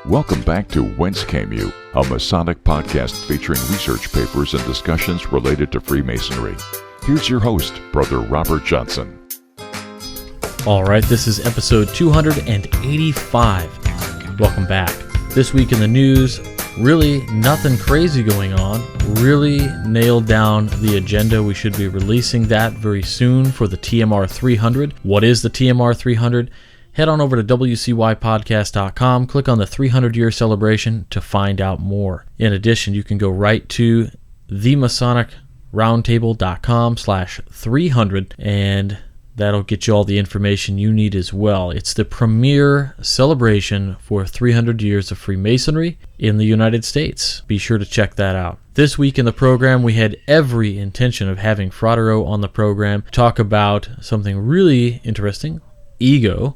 Welcome back to Whence Came You, a Masonic podcast featuring research papers and discussions related to Freemasonry. Here's your host, Brother Robert Johnson. All right, this is episode 285. Welcome back. This week in the news, really nothing crazy going on. Really nailed down the agenda. We should be releasing that very soon for the TMR 300. What is the TMR 300? Head on over to wcypodcast.com, click on the 300-year celebration to find out more. In addition, you can go right to themasonicroundtable.com/300, and that'll get you all the information you need as well. It's the premier celebration for 300 years of Freemasonry in the United States. Be sure to check that out. This week in the program, we had every intention of having Fratero on the program talk about something really interesting, ego,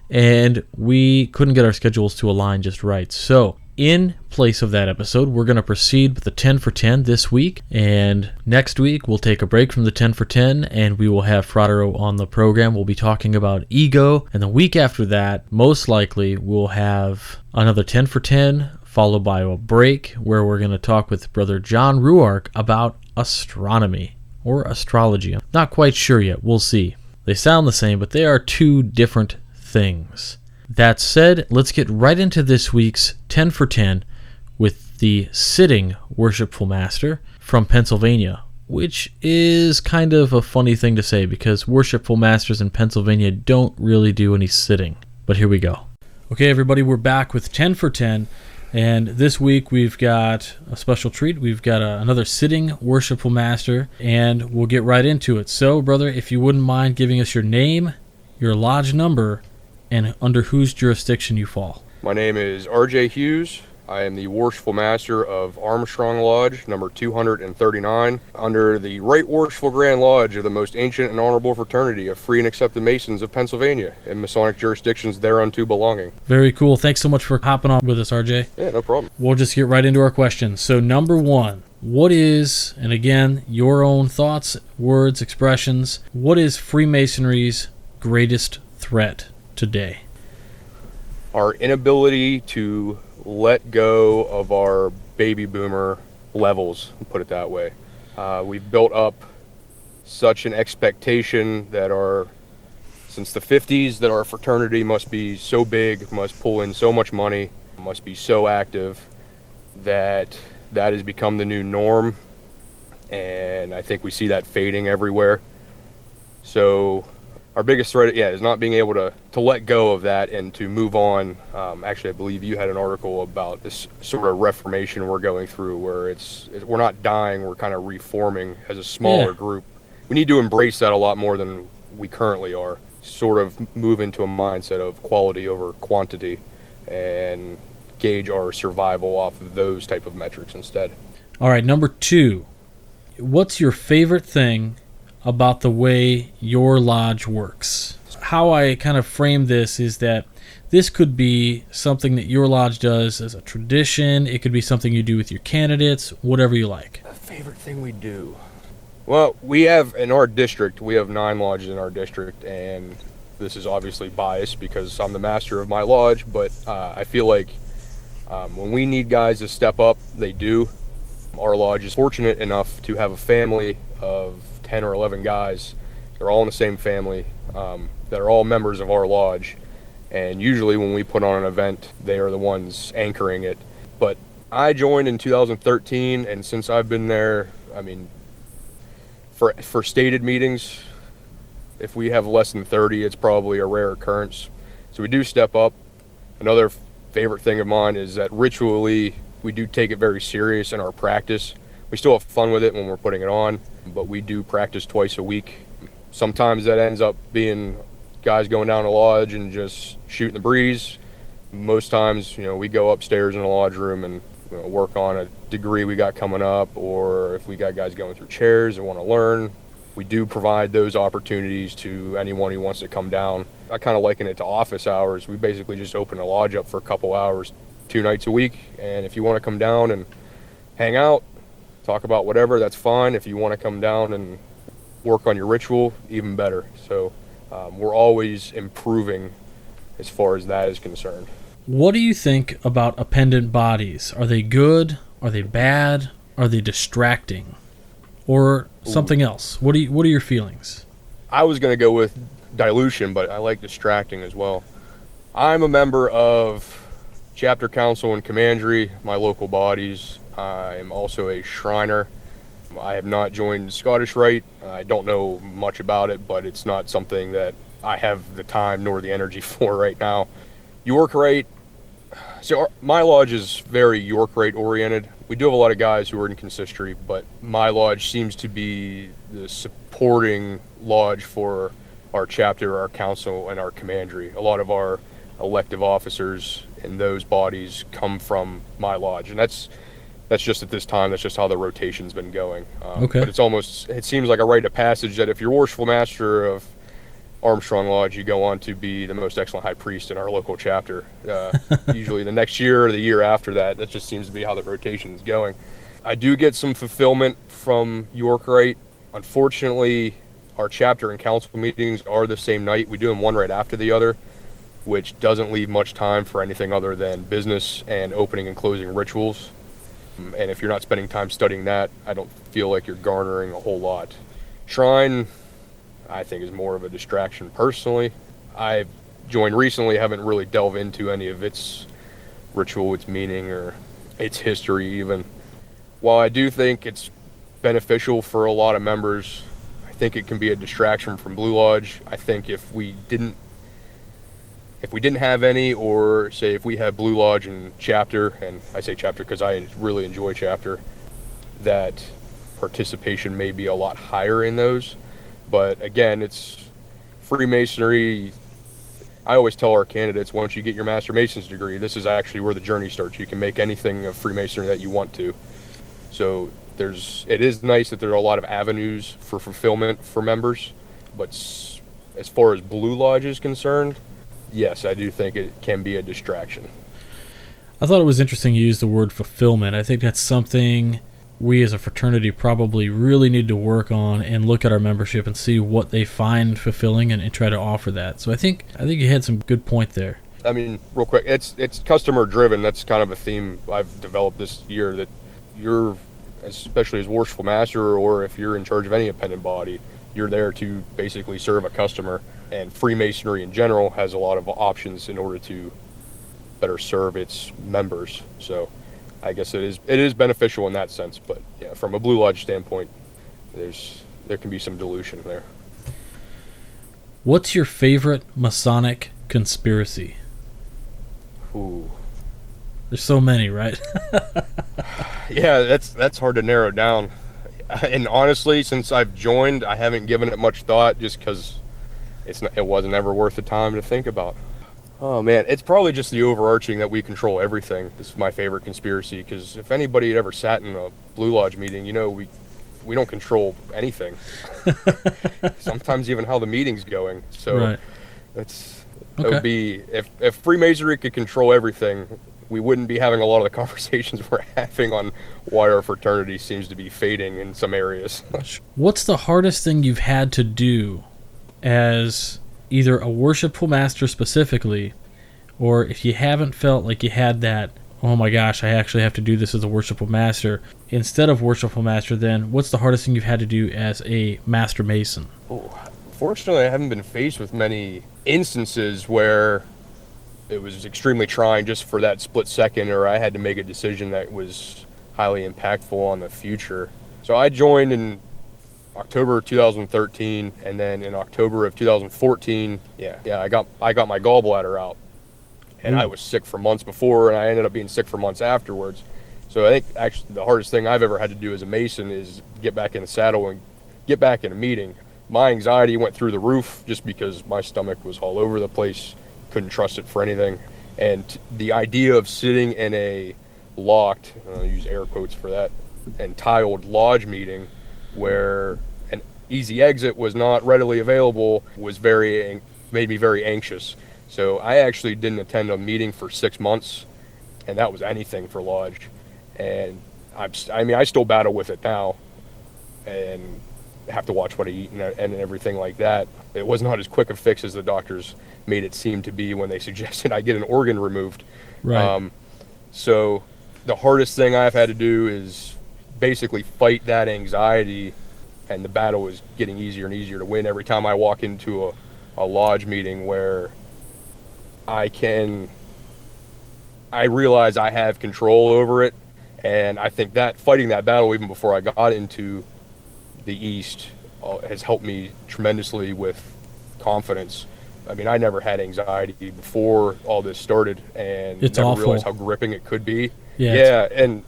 and we couldn't get our schedules to align just right. So in place of that episode, we're going to proceed with the 10 for 10 this week, and next week we'll take a break from the 10 for 10 and we will have Fratero on the program. We'll be talking about ego, and the week after that, most likely we'll have another 10 for 10 followed by a break where we're going to talk with Brother John Ruark about astronomy or astrology. I'm not quite sure yet. We'll see. They sound the same, but they are two different things. That said, let's get right into this week's 10 for 10 with the sitting Worshipful Master from Pennsylvania, which is kind of a funny thing to say because Worshipful Masters in Pennsylvania don't really do any sitting. But here we go. Okay, everybody, we're back with 10 for 10, and this week we've got a special treat. We've got another sitting Worshipful Master, and we'll get right into it. So, brother, if you wouldn't mind giving us your name, your lodge number, and under whose jurisdiction you fall. My name is RJ Hughes. I am the Worshipful Master of Armstrong Lodge, number 239, under the Right Worshipful Grand Lodge of the most ancient and honorable fraternity of free and accepted Masons of Pennsylvania, and Masonic jurisdictions thereunto belonging. Very cool. Thanks so much for hopping on with us, RJ. Yeah, no problem. We'll just get right into our questions. So number one, what is, and again, your own thoughts, words, expressions, what is Freemasonry's greatest threat today? Our inability to let go of our baby boomer levels, put it that way. We've built up such an expectation that since the 50s, that our fraternity must be so big, must pull in so much money, must be so active, that has become the new norm. And I think we see that fading everywhere. So our biggest threat, is not being able to let go of that and to move on. Actually, I believe you had an article about this sort of reformation we're going through, where we're not dying, we're kind of reforming as a smaller group. We need to embrace that a lot more than we currently are. Sort of move into a mindset of quality over quantity and gauge our survival off of those type of metrics instead. All right, number two, what's your favorite thing about the way your lodge works? How I kind of frame this is that this could be something that your lodge does as a tradition. It could be something you do with your candidates, whatever you like. A favorite thing we do? Well, we have in our district, we have 9 lodges in our district, and this is obviously biased because I'm the master of my lodge, but I feel like when we need guys to step up, they do. Our lodge is fortunate enough to have a family of 10 or 11 guys. They're all in the same family, that are all members of our lodge, and usually when we put on an event, they are the ones anchoring it. But I joined in 2013, and since I've been there, I mean, for stated meetings, if we have less than 30, it's probably a rare occurrence. So we do step up. Another favorite thing of mine is that ritually we do take it very serious in our practice. We still have fun with it when we're putting it on, but we do practice twice a week. Sometimes that ends up being guys going down to lodge and just shooting the breeze. Most times, we go upstairs in the lodge room and work on a degree we got coming up, or if we got guys going through chairs and want to learn, we do provide those opportunities to anyone who wants to come down. I kind of liken it to office hours. We basically just open a lodge up for a couple hours, 2 nights a week, and if you want to come down and hang out, talk about whatever, that's fine. If you want to come down and work on your ritual, even better. So we're always improving as far as that is concerned. What do you think about appendant bodies? Are they good? Are they bad? Are they distracting? Or something else? What are your feelings? I was going to go with dilution, but I like distracting as well. I'm a member of chapter council and commandery, my local bodies. I'm also a Shriner. I have not joined Scottish Rite. I don't know much about it, but it's not something that I have the time nor the energy for right now. York Rite. So my lodge is very York Rite oriented. We do have a lot of guys who are in consistory, but my lodge seems to be the supporting lodge for our chapter, our council, and our commandery. A lot of our elective officers in those bodies come from my lodge, and that's just at this time. That's just how the rotation's been going. Okay. But it seems like a rite of passage that if you're Worshipful Master of Armstrong Lodge, you go on to be the most excellent high priest in our local chapter. Usually the next year or the year after that. That just seems to be how the rotation is going. I do get some fulfillment from York Rite. Unfortunately, our chapter and council meetings are the same night. We do them one right after the other, which doesn't leave much time for anything other than business and opening and closing rituals. And if you're not spending time studying that, I don't feel like you're garnering a whole lot. Shrine, I think, is more of a distraction personally. I've joined recently, haven't really delved into any of its ritual, its meaning, or its history even. While I do think it's beneficial for a lot of members, I think it can be a distraction from Blue Lodge. I think if we didn't have any, or say if we had Blue Lodge and chapter, and I say chapter because I really enjoy chapter, that participation may be a lot higher in those. But again, it's Freemasonry. I always tell our candidates, once you get your Master Mason's degree, this is actually where the journey starts. You can make anything of Freemasonry that you want to. So it is nice that there are a lot of avenues for fulfillment for members. But as far as Blue Lodge is concerned, yes, I do think it can be a distraction. I thought it was interesting you used the word fulfillment. I think that's something we as a fraternity probably really need to work on and look at our membership and see what they find fulfilling and try to offer that. So I think you had some good point there. I mean, real quick, it's customer driven. That's kind of a theme I've developed this year, that you're, especially as Worshipful Master, or if you're in charge of any appendant body, you're there to basically serve a customer. And Freemasonry in general has a lot of options in order to better serve its members. So I guess it is beneficial in that sense, but yeah, from a Blue Lodge standpoint, there can be some dilution there. What's your favorite Masonic conspiracy? Ooh. There's so many, right? Yeah, that's hard to narrow down. And honestly, since I've joined, I haven't given it much thought, just because it wasn't ever worth the time to think about. Oh man, it's probably just the overarching that we control everything. This is my favorite conspiracy, because if anybody had ever sat in a Blue Lodge meeting, we don't control anything. Sometimes even how the meeting's going. So right. It would be, if Freemasonry could control everything, we wouldn't be having a lot of the conversations we're having on why our fraternity seems to be fading in some areas. What's the hardest thing you've had to do as either a Worshipful Master specifically, or if you haven't felt like you had that, oh my gosh, I actually have to do this as a Worshipful Master, instead of Worshipful Master, then what's the hardest thing you've had to do as a Master Mason? Oh, fortunately, I haven't been faced with many instances where it was extremely trying just for that split second, or I had to make a decision that was highly impactful on the future. So I joined in October 2013, and then in October of 2014, I got my gallbladder out, and I was sick for months before, and I ended up being sick for months afterwards. So I think actually the hardest thing I've ever had to do as a Mason is get back in the saddle and get back in a meeting. My anxiety went through the roof just because my stomach was all over the place, couldn't trust it for anything, and the idea of sitting in a locked, I'll use air quotes for that, and tiled lodge meeting where an easy exit was not readily available made me very anxious. So I actually didn't attend a meeting for 6 months, and that was anything for lodge. And I still battle with it now, and have to watch what I eat and everything like that. It was not as quick a fix as the doctors made it seem to be when they suggested I get an organ removed. Right. So the hardest thing I've had to do is basically fight that anxiety, and the battle is getting easier and easier to win every time I walk into a lodge meeting where I realize I have control over it. And I think that fighting that battle even before I got into the East has helped me tremendously with confidence. I mean, I never had anxiety before all this started, and It's never awful. realized how gripping it could be. Yeah. And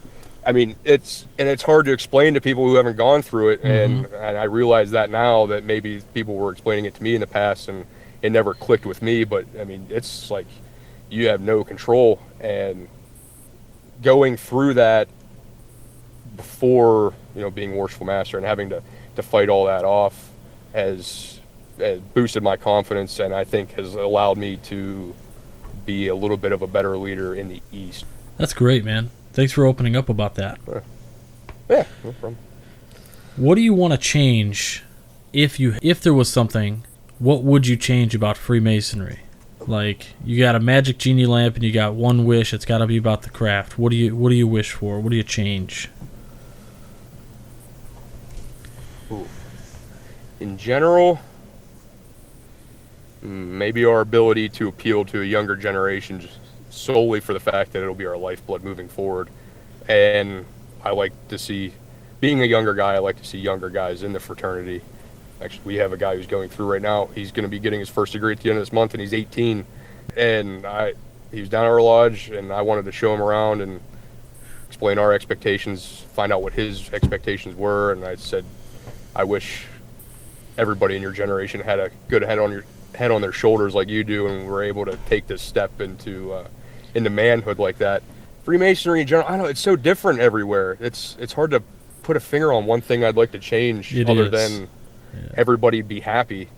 I mean, it's hard to explain to people who haven't gone through it, and I realize that now, that maybe people were explaining it to me in the past and it never clicked with me. But I mean, it's like you have no control, and going through that before, being Worshipful Master and having to fight all that off has boosted my confidence, and I think has allowed me to be a little bit of a better leader in the East. That's great, man. Thanks for opening up about that. Yeah, no problem. What do you want to change if there was something? What would you change about Freemasonry? Like, you got a magic genie lamp and you got one wish. It's got to be about the craft. What do you wish for? What do you change? Ooh. In general, maybe our ability to appeal to a younger generation just solely for the fact that it'll be our lifeblood moving forward. And I like to see, being a younger guy, I like to see younger guys in the fraternity. Actually, we have a guy who's going through right now. He's going to be getting his first degree at the end of this month, and he's 18. And he was down at our lodge, and I wanted to show him around and explain our expectations, find out what his expectations were. And I said, I wish everybody in your generation had a good head on their shoulders like you do, and were able to take this step into manhood like that. Freemasonry in general, I know it's so different everywhere. It's hard to put a finger on one thing I'd like to change than everybody be happy.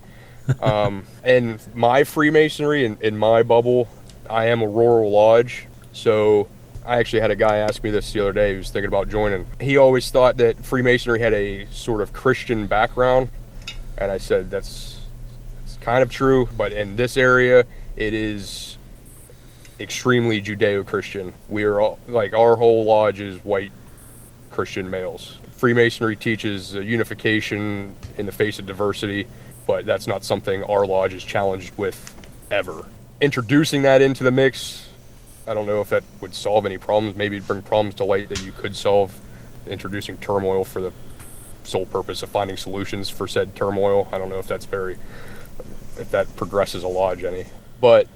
And my Freemasonry in my bubble, I am a rural lodge, so I actually had a guy ask me this the other day who was thinking about joining. He always thought that Freemasonry had a sort of Christian background, and I said it's kind of true, but in this area it is extremely Judeo-Christian. We're all, like, our whole lodge is white Christian males. Freemasonry teaches unification in the face of diversity, but that's not something our lodge is challenged with ever. Introducing that into the mix, I don't know if that would solve any problems. Maybe it'd bring problems to light that you could solve. Introducing turmoil for the sole purpose of finding solutions for said turmoil, I don't know if that progresses a lodge any. But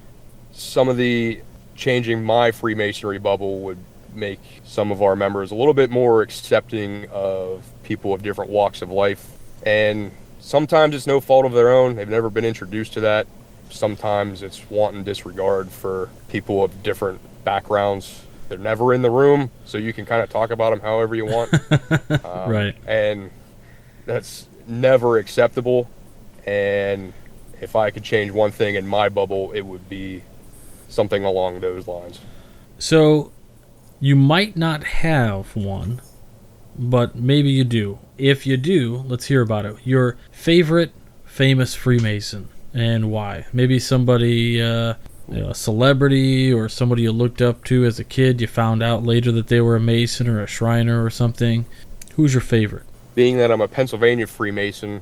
some of the changing my Freemasonry bubble would make some of our members a little bit more accepting of people of different walks of life. And sometimes it's no fault of their own. They've never been introduced to that. Sometimes it's wanton disregard for people of different backgrounds. They're never in the room, so you can kind of talk about them however you want. Right. And that's never acceptable. And if I could change one thing in my bubble, it would be something along those lines. So, you might not have one, but maybe you do. If you do, let's hear about it. Your favorite famous Freemason, and why? Maybe somebody, a celebrity, or somebody you looked up to as a kid, you found out later that they were a Mason or a Shriner or something. Who's your favorite? Being that I'm a Pennsylvania Freemason,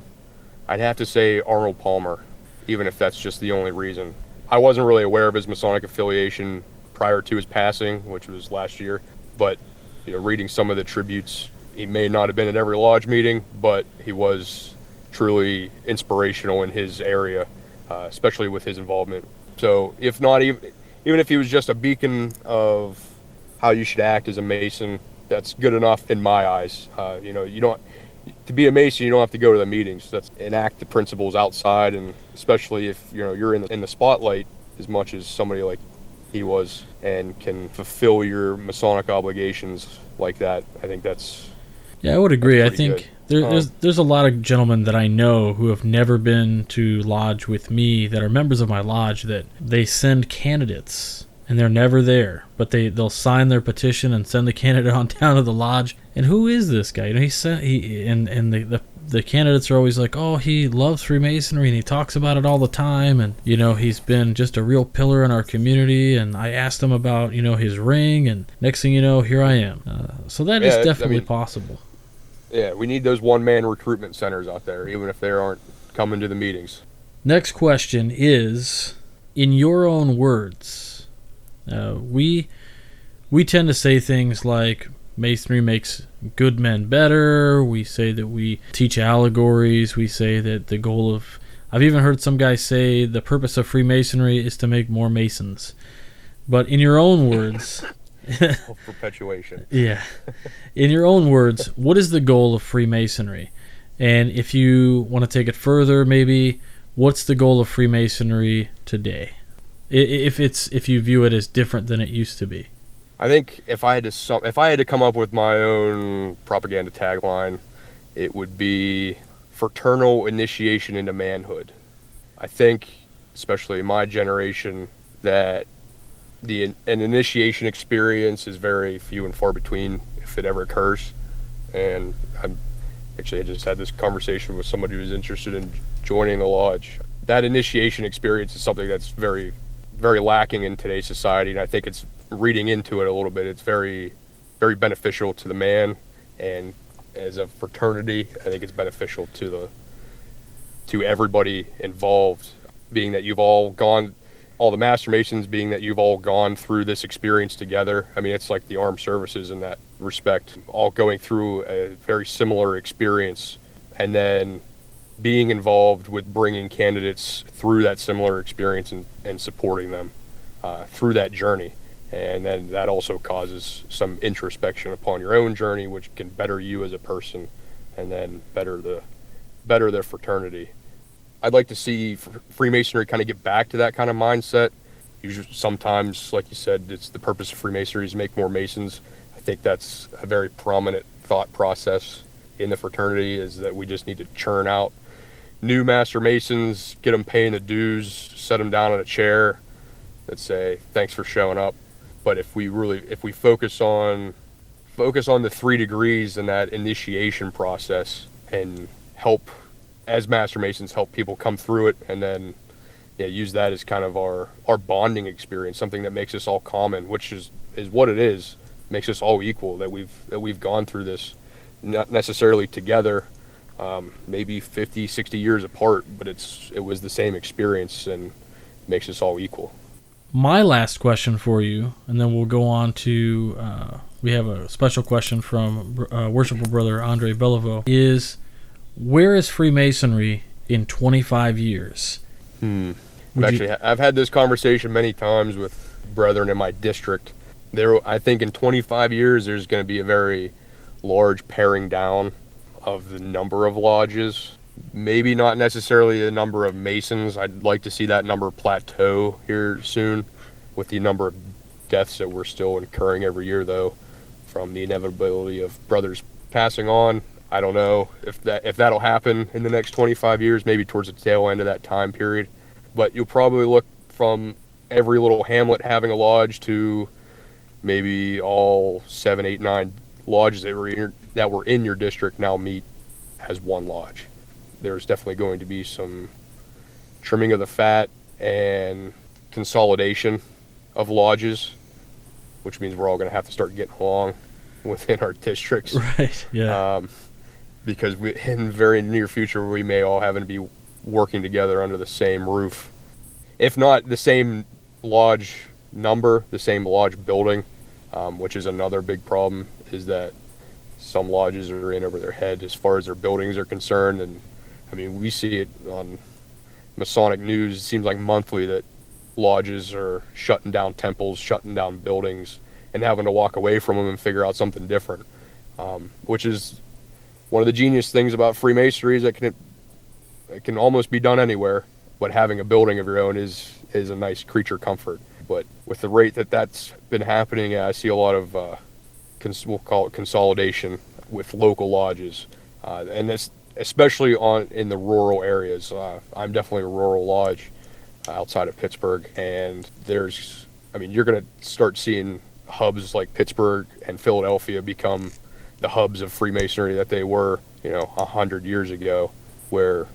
I'd have to say Arnold Palmer, even if that's just the only reason. I wasn't really aware of his Masonic affiliation prior to his passing, which was last year, but reading some of the tributes, he may not have been at every lodge meeting, but he was truly inspirational in his area, especially with his involvement. So if not, even if he was just a beacon of how you should act as a Mason, that's good enough in my eyes. You don't, to be a Mason, you don't have to go to the meetings. That's enact the principles outside, and especially if you're in the spotlight as much as somebody like he was, and can fulfill your Masonic obligations like that. I think that's... Yeah, I would agree. I think good. there's a lot of gentlemen that I know who have never been to lodge with me that are members of my lodge, that they send candidates and they're never there, but they'll sign their petition and send the candidate on down to the lodge. And who is this guy? He sent and the the candidates are always like, oh, he loves Freemasonry and he talks about it all the time, and he's been just a real pillar in our community, and I asked him about his ring, and next thing you know, here I am. So that is definitely possible. Yeah, we need those one-man recruitment centers out there, even if they aren't coming to the meetings. Next question is, in your own words, we tend to say things like Masonry makes good men better. We say that we teach allegories. We say that the goal of... I've even heard some guys say the purpose of Freemasonry is to make more Masons. But in your own words... Perpetuation. Yeah. In your own words, what is the goal of Freemasonry? And if you want to take it further, maybe, what's the goal of Freemasonry today? If you view it as different than it used to be. I think if I had to come up with my own propaganda tagline, it would be fraternal initiation into manhood. I think, especially in my generation, that an initiation experience is very few and far between, if it ever occurs. And I just had this conversation with somebody who's interested in joining the lodge. That initiation experience is something that's very, very lacking in today's society, and I think it's reading into it a little bit. It's very, very beneficial to the man, and as a fraternity, I think it's beneficial to everybody involved, being that you've all the Master Masons, being that you've all gone through this experience together. I mean, it's like the armed services in that respect, all going through a very similar experience, and then being involved with bringing candidates through that similar experience and supporting them through that journey. And then that also causes some introspection upon your own journey, which can better you as a person, and then better their fraternity. I'd like to see Freemasonry kind of get back to that kind of mindset. Usually, sometimes, like you said, it's the purpose of Freemasonry is to make more Masons. I think that's a very prominent thought process in the fraternity, is that we just need to churn out new Master Masons, get them paying the dues, set them down in a chair that say, thanks for showing up. But if we focus on the 3 degrees and that initiation process, and help, as Master Masons, help people come through it, and then use that as kind of our bonding experience, something that makes us all common, which is what it is, makes us all equal, that we've gone through this, not necessarily together, maybe 50, 60 years apart, but it was the same experience and makes us all equal. My last question for you, and then we'll go on to, we have a special question from Worshipful Brother Andre Beliveau, is, where is Freemasonry in 25 years? I've had this conversation many times with brethren in my district. I think in 25 years, there's going to be a very large paring down of the number of lodges. Maybe not necessarily the number of Masons. I'd like to see that number plateau here soon, with the number of deaths that we're still incurring every year, though, from the inevitability of brothers passing on. I don't know if that'll happen in the next 25 years, maybe towards the tail end of that time period. But you'll probably look from every little hamlet having a lodge to maybe all 7, 8, 9 lodges that were in your district now meet as one lodge. There's definitely going to be some trimming of the fat and consolidation of lodges, which means we're all going to have to start getting along within our districts. Right, yeah. Because in the very near future, we may all happen to be working together under the same roof. If not the same lodge number, the same lodge building, which is another big problem, is that some lodges are in over their head as far as their buildings are concerned. And I mean, we see it on Masonic news. It seems like monthly that lodges are shutting down temples, shutting down buildings, and having to walk away from them and figure out something different, which is one of the genius things about Freemasonry, is that it can almost be done anywhere, but having a building of your own is a nice creature comfort. But with the rate that's been happening, I see a lot of we'll call it consolidation with local lodges, and this especially in the rural areas. I'm definitely a rural lodge outside of Pittsburgh, and you're going to start seeing hubs like Pittsburgh and Philadelphia become the hubs of Freemasonry that they were 100 years ago, where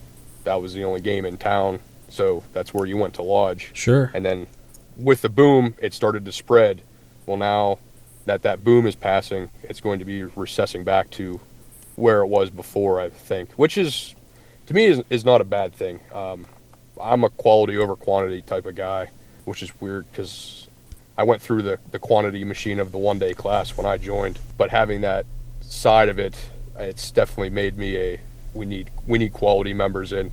that was the only game in town. So that's where you went to lodge. Sure. And then with the boom, it started to spread. Well, now that boom is passing, it's going to be recessing back to where it was before, I think, which is, to me, is not a bad thing. I'm a quality over quantity type of guy, which is weird because I went through the quantity machine of the one-day class when I joined. But having that side of it, it's definitely made me we need quality members in.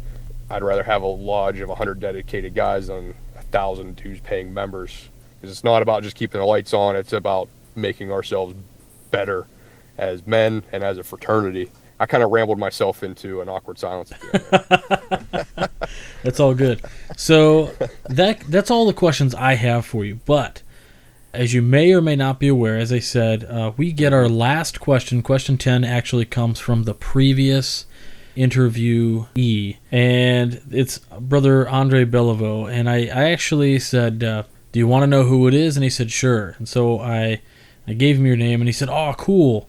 I'd rather have a lodge of 100 dedicated guys than 1,000 dues paying members. Because it's not about just keeping the lights on, it's about making ourselves better as men and as a fraternity. I kind of rambled myself into an awkward silence at the end. That's all good. So that's all the questions I have for you. But as you may or may not be aware, as I said, we get our last question. Question 10 actually comes from the previous interviewee, and it's Brother Andre Beliveau. And I actually said, do you want to know who it is? And he said, sure. And so I gave him your name, and he said, oh, cool.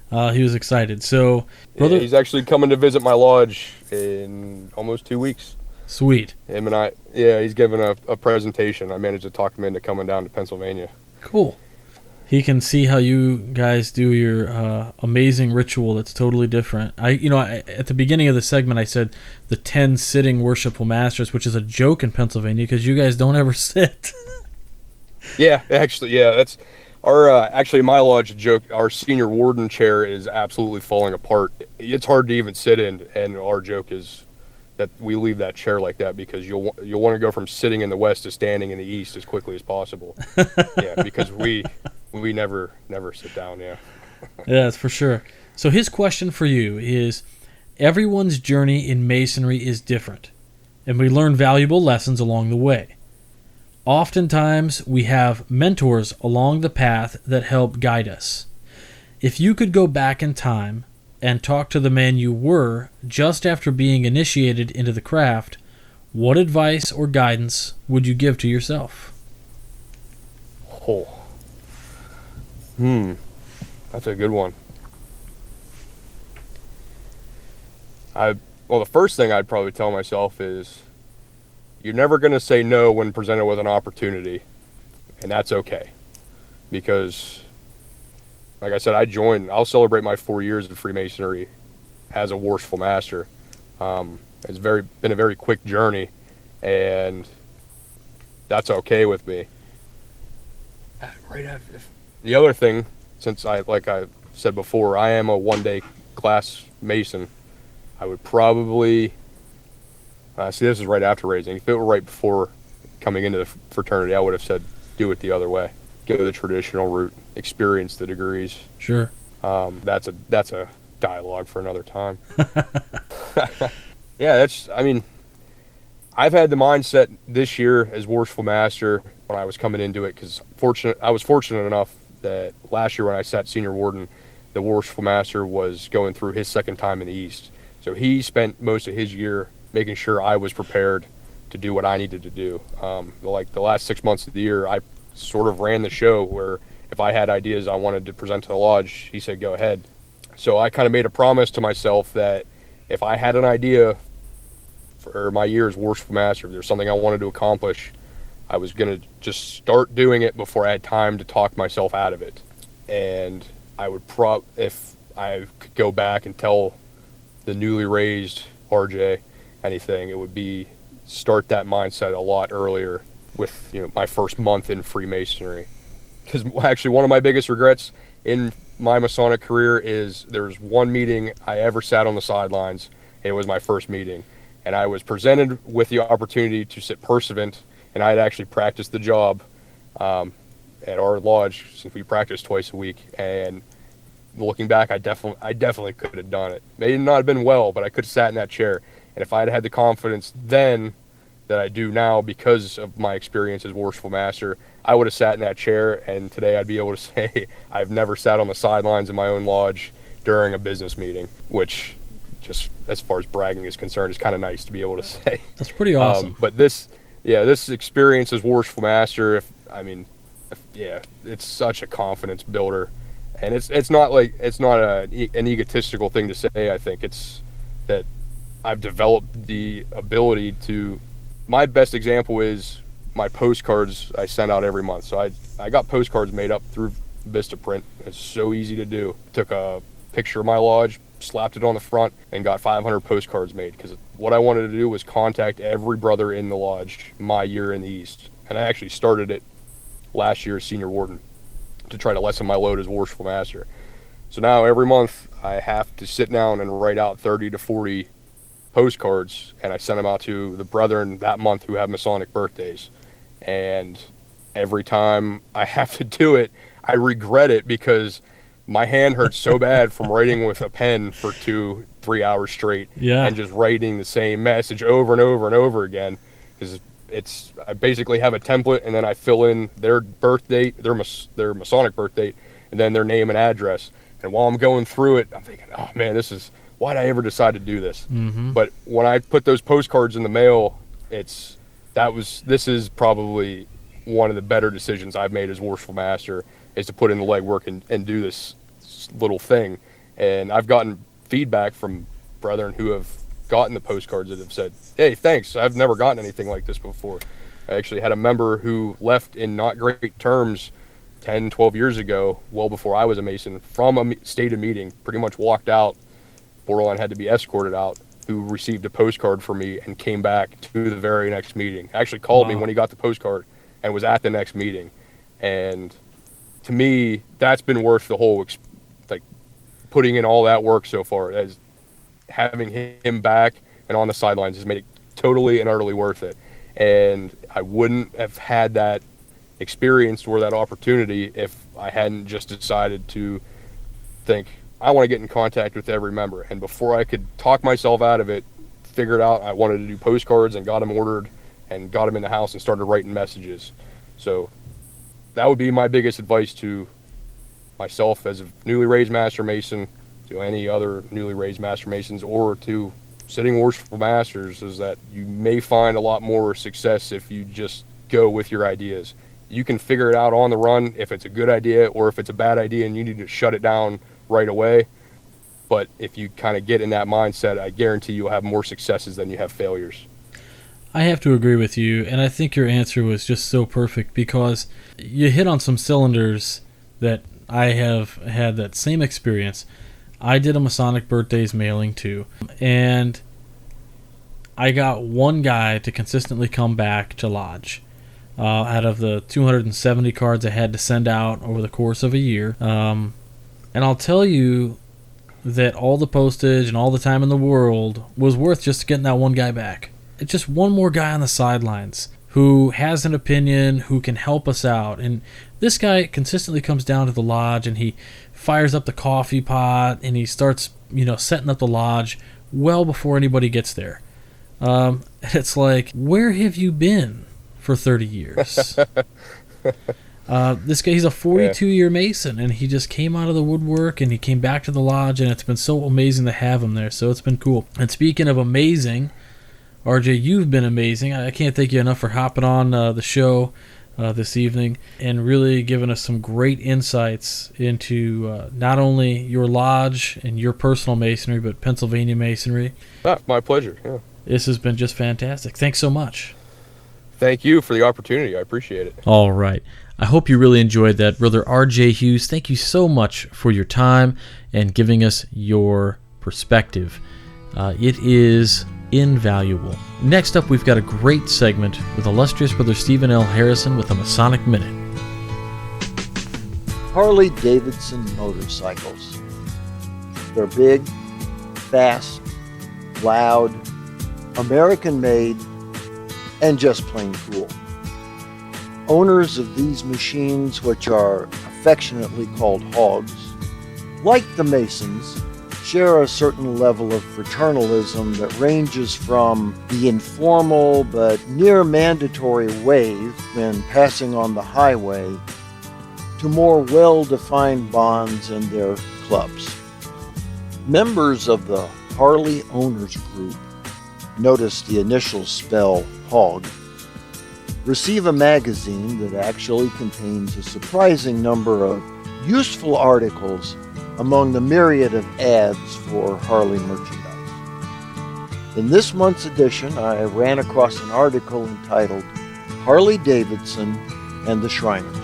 He was excited. So, brother, he's actually coming to visit my lodge in almost 2 weeks. Sweet. Him and I, he's giving a presentation. I managed to talk him into coming down to Pennsylvania. Cool. He can see how you guys do your amazing ritual that's totally different. At the beginning of the segment, I said the 10 sitting Worshipful Masters, which is a joke in Pennsylvania because you guys don't ever sit. That's our, actually my lodge joke, our senior warden chair is absolutely falling apart. It's hard to even sit in, and our joke is that we leave that chair like that because you'll want to go from sitting in the west to standing in the east as quickly as possible. Because we never sit down. Yeah, that's for sure. So his question for you is, everyone's journey in Masonry is different, and we learn valuable lessons along the way. Oftentimes, we have mentors along the path that help guide us. If you could go back in time and talk to the man you were just after being initiated into the craft, what advice or guidance would you give to yourself? That's a good one. The first thing I'd probably tell myself is, you're never going to say no when presented with an opportunity, and that's okay. Because, like I said, I'll celebrate my 4 years of Freemasonry as a Worshipful Master. It's been a very quick journey, and that's okay with me. The other thing, since like I said before, I am a one-day class Mason, I would probably... this is right after raising. If it were right before coming into the fraternity, I would have said, do it the other way. Go the traditional route. Experience the degrees. Sure. That's a dialogue for another time. I've had the mindset this year as Worshipful Master when I was coming into it, because I was fortunate enough that last year when I sat Senior Warden, the Worshipful Master was going through his second time in the East. So he spent most of his year making sure I was prepared to do what I needed to do. Like the last 6 months of the year, I sort of ran the show where if I had ideas I wanted to present to the lodge, he said, go ahead. So I kind of made a promise to myself that if I had an idea for my year as Worshipful Master, if there's something I wanted to accomplish, I was going to just start doing it before I had time to talk myself out of it. And I would if I could go back and tell the newly raised RJ anything, it would be start that mindset a lot earlier with my first month in Freemasonry. Because actually one of my biggest regrets in my Masonic career is there's one meeting I ever sat on the sidelines. It was my first meeting, and I was presented with the opportunity to sit pursuant, and I had actually practiced the job at our lodge since we practice twice a week. And looking back, I definitely could have done it. May not have been well, but I could have sat in that chair. And if I had had the confidence then that I do now because of my experience as Worshipful Master, I would have sat in that chair, and today I'd be able to say I've never sat on the sidelines in my own lodge during a business meeting, which, just as far as bragging is concerned, is kind of nice to be able to say. That's pretty awesome. But this experience as Worshipful Master, it's such a confidence builder. And it's not an egotistical thing to say. I think it's that I've developed the ability to. My best example is my postcards I send out every month. So I got postcards made up through Vistaprint. It's so easy to do. Took a picture of my lodge, slapped it on the front, and got 500 postcards made, because what I wanted to do was contact every brother in the lodge my year in the East. And I actually started it last year as senior warden to try to lessen my load as Worshipful Master. So now every month I have to sit down and write out 30 to 40 postcards, and I send them out to the brethren that month who have Masonic birthdays. And every time I have to do it, I regret it, because my hand hurts so bad from writing with a pen for 2-3 hours straight, and just writing the same message over and over and over again. Because I basically have a template, and then I fill in their birth date, their Masonic birth date, and then their name and address. And while I'm going through it, I'm thinking, oh man, why'd I ever decide to do this? Mm-hmm. But when I put those postcards in the mail, this is probably one of the better decisions I've made as Worshipful Master, is to put in the legwork and do this little thing. And I've gotten feedback from brethren who have gotten the postcards that have said, hey, thanks, I've never gotten anything like this before. I actually had a member who left in not great terms 10, 12 years ago, well before I was a Mason, from a stated meeting, pretty much walked out, borderline had to be escorted out, who received a postcard from me and came back to the very next meeting. Actually called me when he got the postcard and was at the next meeting. And to me, that's been worth the whole, putting in all that work so far. As having him back and on the sidelines has made it totally and utterly worth it. And I wouldn't have had that experience or that opportunity if I hadn't just decided to think, I want to get in contact with every member. And before I could talk myself out of it, figured out I wanted to do postcards and got them ordered and got them in the house and started writing messages. So that would be my biggest advice to myself as a newly raised Master Mason, to any other newly raised Master Masons, or to sitting Worshipful Masters, is that you may find a lot more success if you just go with your ideas. You can figure it out on the run if it's a good idea or if it's a bad idea and you need to shut it down right away. But if you kind of get in that mindset, I guarantee you'll have more successes than you have failures. I have to agree with you, and I think your answer was just so perfect, because you hit on some cylinders that I have had that same experience. I did a Masonic birthdays mailing too, and I got one guy to consistently come back to lodge. Out of the 270 cards I had to send out over the course of a year. And I'll tell you that all the postage and all the time in the world was worth just getting that one guy back. It's just one more guy on the sidelines who has an opinion, who can help us out. And this guy consistently comes down to the lodge, and he fires up the coffee pot, and he starts, setting up the lodge well before anybody gets there. It's like, where have you been for 30 years? This guy, he's a 42-year Mason, and he just came out of the woodwork, and he came back to the lodge, and it's been so amazing to have him there. So it's been cool. And speaking of amazing, RJ, you've been amazing. I can't thank you enough for hopping on the show this evening and really giving us some great insights into not only your lodge and your personal Masonry, but Pennsylvania Masonry. My pleasure. Yeah. This has been just fantastic. Thanks so much. Thank you for the opportunity. I appreciate it. All right. I hope you really enjoyed that. Brother RJ Hughes, thank you so much for your time and giving us your perspective. It is invaluable. Next up, we've got a great segment with illustrious Brother Stephen L. Harrison with a Masonic Minute. Harley-Davidson motorcycles. They're big, fast, loud, American-made, and just plain cool. Owners of these machines, which are affectionately called hogs, like the Masons, share a certain level of fraternalism that ranges from the informal but near mandatory wave when passing on the highway to more well-defined bonds in their clubs. Members of the Harley Owners Group, notice the initials spell HOG, receive a magazine that actually contains a surprising number of useful articles among the myriad of ads for Harley merchandise. In this month's edition, I ran across an article entitled Harley Davidson and the Shriners.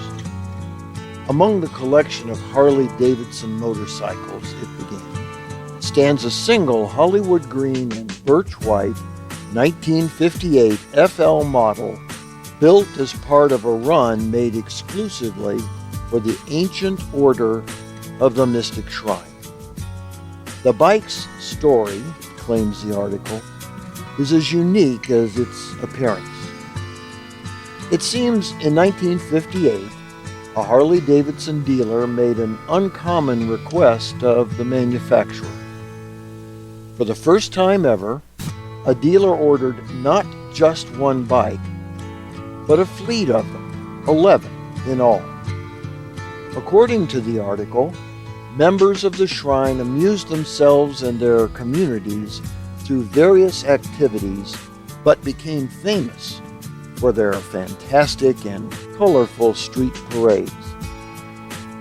Among the collection of Harley-Davidson motorcycles it began stands a single Hollywood green and birch white 1958 FL model built as part of a run made exclusively for the Ancient Order of the Mystic Shrine. The bike's story, claims the article, is as unique as its appearance. It seems in 1958, a Harley-Davidson dealer made an uncommon request of the manufacturer. For the first time ever, a dealer ordered not just one bike, but a fleet of them, 11 in all. According to the article, members of the shrine amused themselves and their communities through various activities, but became famous for their fantastic and colorful street parades.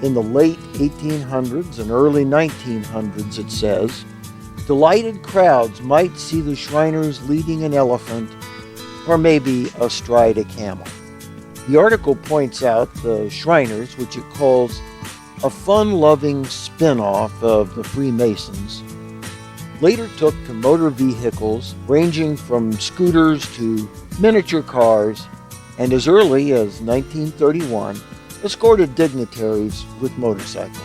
In the late 1800s and early 1900s, it says, delighted crowds might see the Shriners leading an elephant or maybe astride a camel. The article points out the Shriners, which it calls a fun-loving spin-off of the Freemasons, later took to motor vehicles ranging from scooters to miniature cars, and as early as 1931, escorted dignitaries with motorcycles.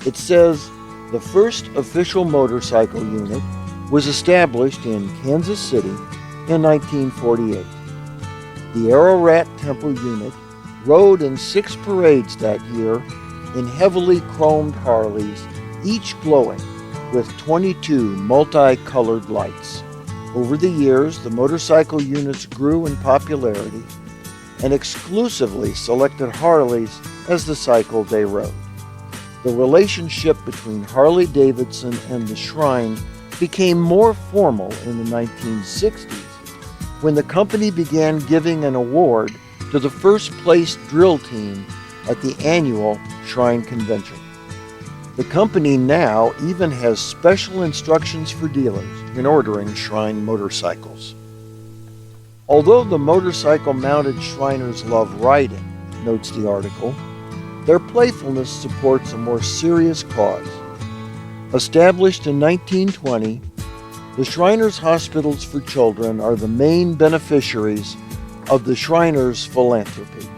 It says the first official motorcycle unit was established in Kansas City in 1948. The Ararat Temple unit rode in 6 parades that year in heavily chromed Harleys, each glowing with 22 multicolored lights. Over the years, the motorcycle units grew in popularity and exclusively selected Harleys as the cycle they rode. The relationship between Harley-Davidson and the Shrine became more formal in the 1960s when the company began giving an award to the first place drill team at the annual Shrine Convention. The company now even has special instructions for dealers in ordering Shrine motorcycles. Although the motorcycle-mounted Shriners love riding, notes the article, their playfulness supports a more serious cause. Established in 1920, the Shriners Hospitals for Children are the main beneficiaries of the Shriners' philanthropy.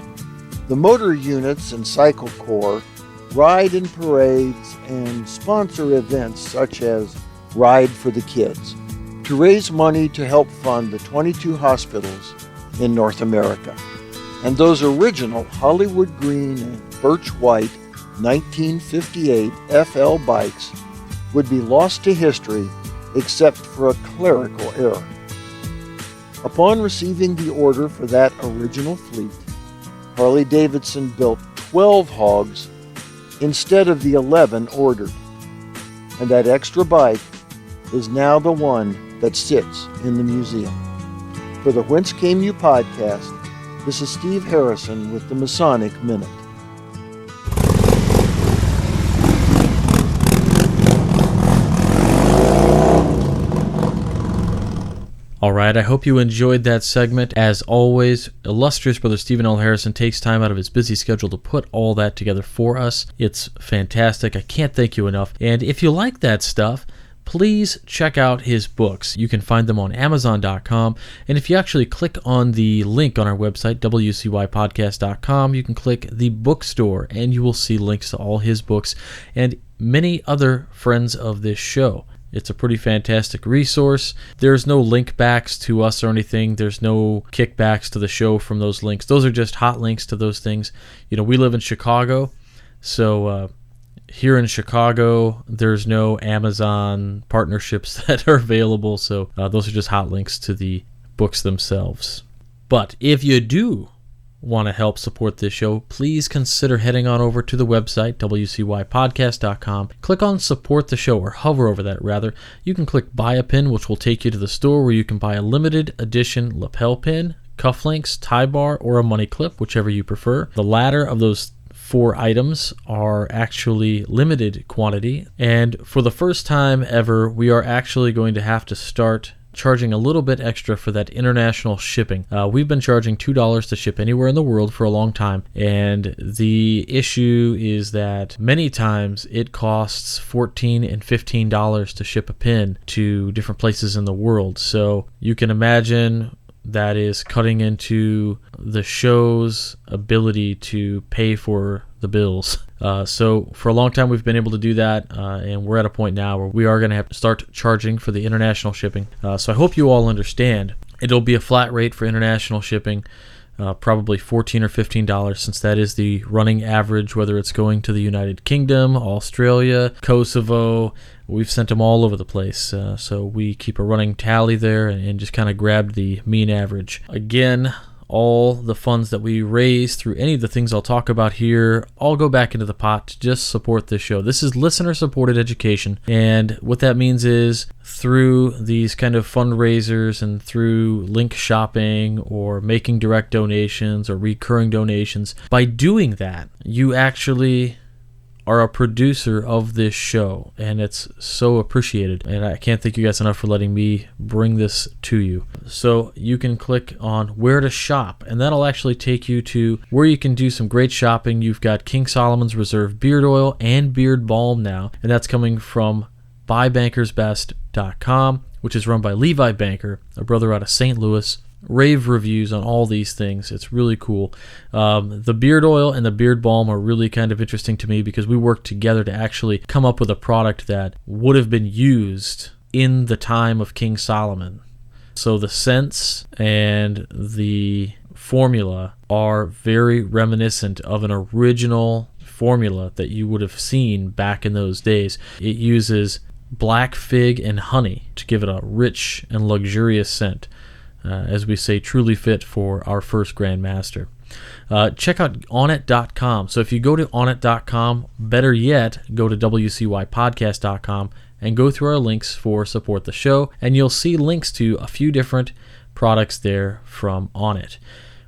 The motor units and cycle corps ride in parades and sponsor events such as Ride for the Kids to raise money to help fund the 22 hospitals in North America. And those original Hollywood green and birch white 1958 FL bikes would be lost to history except for a clerical error. Upon receiving the order for that original fleet, Harley-Davidson built 12 hogs instead of the 11 ordered, and that extra bike is now the one that sits in the museum. For the Whence Came You podcast, this is Steve Harrison with the Masonic Minute. All right, I hope you enjoyed that segment. As always, illustrious Brother Stephen L. Harrison takes time out of his busy schedule to put all that together for us. It's fantastic. I can't thank you enough. And if you like that stuff, please check out his books. You can find them on Amazon.com. And if you actually click on the link on our website, wcypodcast.com, you can click the bookstore and you will see links to all his books and many other friends of this show. It's a pretty fantastic resource. There's no link backs to us or anything. There's no kickbacks to the show from those links. Those are just hot links to those things. You know, we live in Chicago, so here in Chicago, there's no Amazon partnerships that are available, so those are just hot links to the books themselves. But if you do want to help support this show, please consider heading on over to the website, wcypodcast.com. Click on Support the Show, or hover over that rather. You can click Buy a Pin, which will take you to the store where you can buy a limited edition lapel pin, cufflinks, tie bar, or a money clip, whichever you prefer. The latter of those 4 items are actually limited quantity, and for the first time ever, we are actually going to have to start charging a little bit extra for that international shipping. We've been charging $2 to ship anywhere in the world for a long time, and the issue is that many times it costs $14 and $15 to ship a pin to different places in the world. So you can imagine that is cutting into the show's ability to pay for the bills. So for a long time we've been able to do that, and we're at a point now where we are going to have to start charging for the international shipping. So I hope you all understand. It'll be a flat rate for international shipping, probably $14 or $15, since that is the running average, whether it's going to the United Kingdom, Australia, Kosovo. We've sent them all over the place, so we keep a running tally there and just kind of grabbed the mean average. Again, all the funds that we raise through any of the things I'll talk about here all go back into the pot to just support this show. This is listener-supported education, and what that means is through these kind of fundraisers and through link shopping or making direct donations or recurring donations, by doing that, you actually are a producer of this show, and it's so appreciated, and I can't thank you guys enough for letting me bring this to you. So you can click on where to shop, and that'll actually take you to where you can do some great shopping. You've got King Solomon's Reserve beard oil and beard balm now, and that's coming from buybankersbest.com, which is run by Levi Banker, a brother out of St. Louis. Rave reviews on all these things. It's really cool. The beard oil and the beard balm are really kind of interesting to me because we worked together to actually come up with a product that would have been used in the time of King Solomon. So the scents and the formula are very reminiscent of an original formula that you would have seen back in those days. It uses black fig and honey to give it a rich and luxurious scent. As we say, truly fit for our first Grand Master. Check out onit.com. So if you go to onit.com, better yet, go to wcypodcast.com and go through our links for support the show, and you'll see links to a few different products there from Onnit.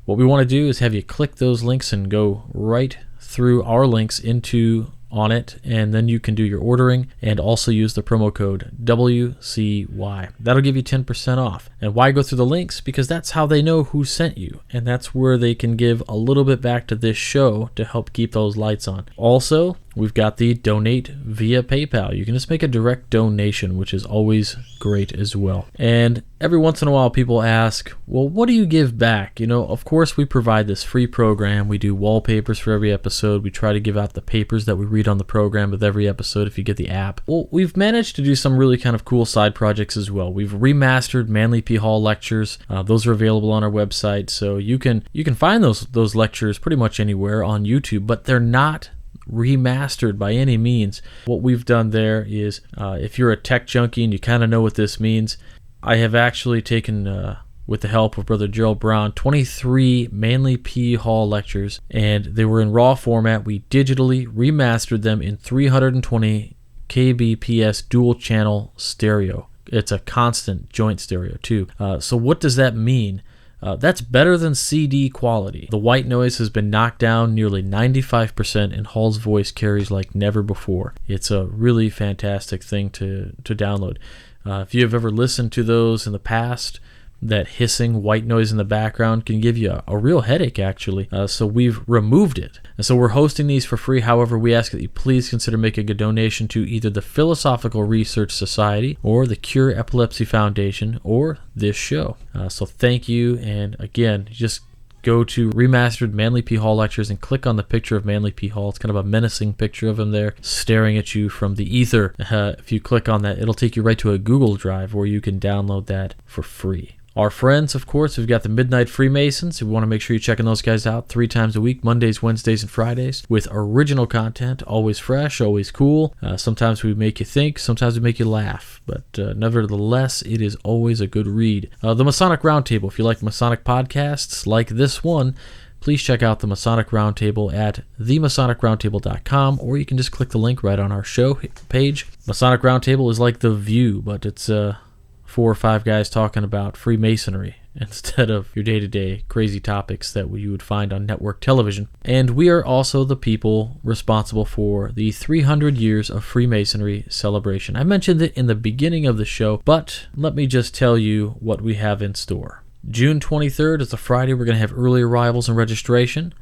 What we want to do is have you click those links and go right through our links into Onnit, and then you can do your ordering and also use the promo code WCY. That'll give you 10% off. And why go through the links? Because that's how they know who sent you, and that's where they can give a little bit back to this show to help keep those lights on. Also, we've got the donate via PayPal. You can just make a direct donation, which is always great as well. And every once in a while people ask, well, what do you give back? You know, of course we provide this free program. We do wallpapers for every episode. We try to give out the papers that we read on the program with every episode if you get the app. Well, we've managed to do some really kind of cool side projects as well. We've remastered Manly P. Hall lectures. Those are available on our website, so you can find those lectures pretty much anywhere on YouTube, but they're not remastered by any means. What we've done there is, if you're a tech junkie and you kind of know what this means, I have actually taken, with the help of Brother Gerald Brown, 23 Manly P. Hall lectures, and they were in raw format. We digitally remastered them in 320 kbps dual channel stereo. It's a constant joint stereo too. So what does that mean? That's better than CD quality. The white noise has been knocked down nearly 95%, and Hall's voice carries like never before. It's a really fantastic thing to download. If you have ever listened to those in the past, that hissing white noise in the background can give you a real headache, actually. So we've removed it. And so we're hosting these for free. However, we ask that you please consider making a donation to either the Philosophical Research Society or the Cure Epilepsy Foundation or this show. So thank you. And again, just go to Remastered Manly P. Hall Lectures and click on the picture of Manly P. Hall. It's kind of a menacing picture of him there staring at you from the ether. If you click on that, it'll take you right to a Google Drive where you can download that for free. Our friends, of course, we've got the Midnight Freemasons. We want to make sure you're checking those guys out 3 times a week, Mondays, Wednesdays, and Fridays, with original content, always fresh, always cool. Sometimes we make you think, sometimes we make you laugh, but nevertheless, it is always a good read. The Masonic Roundtable, if you like Masonic podcasts like this one, please check out the Masonic Roundtable at theMasonicRoundtable.com, or you can just click the link right on our show page. Masonic Roundtable is like The View, but it's 4 or 5 guys talking about Freemasonry, instead of your day-to-day crazy topics that you would find on network television. And we are also the people responsible for the 300 years of Freemasonry celebration. I mentioned it in the beginning of the show, but let me just tell you what we have in store. June 23rd is a Friday. We're going to have early arrivals and registration.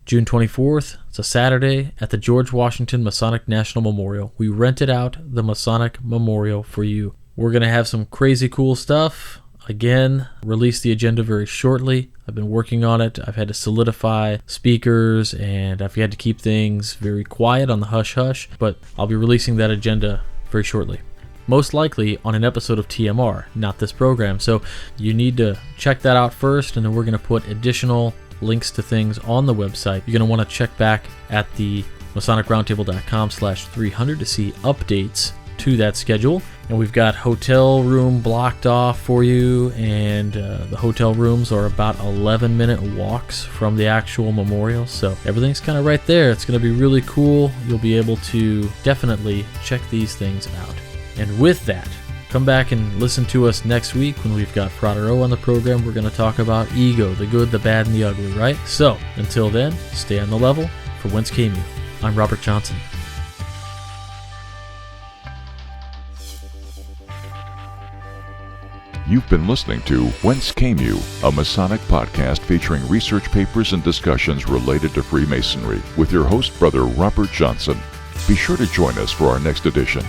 June 24th, it's a Saturday at the George Washington Masonic National Memorial. We rented out the Masonic Memorial for you. We're going to have some crazy cool stuff. Again, release the agenda very shortly. I've been working on it. I've had to solidify speakers, and I've had to keep things very quiet on the hush-hush, but I'll be releasing that agenda very shortly. Most likely on an episode of TMR, not this program. So you need to check that out first, and then we're going to put additional links to things on the website. You're going to want to check back at the MasonicRoundtable.com/300 to see updates to that schedule. And we've got hotel room blocked off for you, and the hotel rooms are about 11-minute walks from the actual memorial, so everything's kind of right there. It's going to be really cool. You'll be able to definitely check these things out. And with that, come back and listen to us next week when we've got Frater O on the program. We're going to talk about ego, the good, the bad, and the ugly, right? So, until then, stay on the level. For Whence Came You, I'm Robert Johnson. You've been listening to Whence Came You, a Masonic podcast featuring research papers and discussions related to Freemasonry with your host, Brother Robert Johnson. Be sure to join us for our next edition.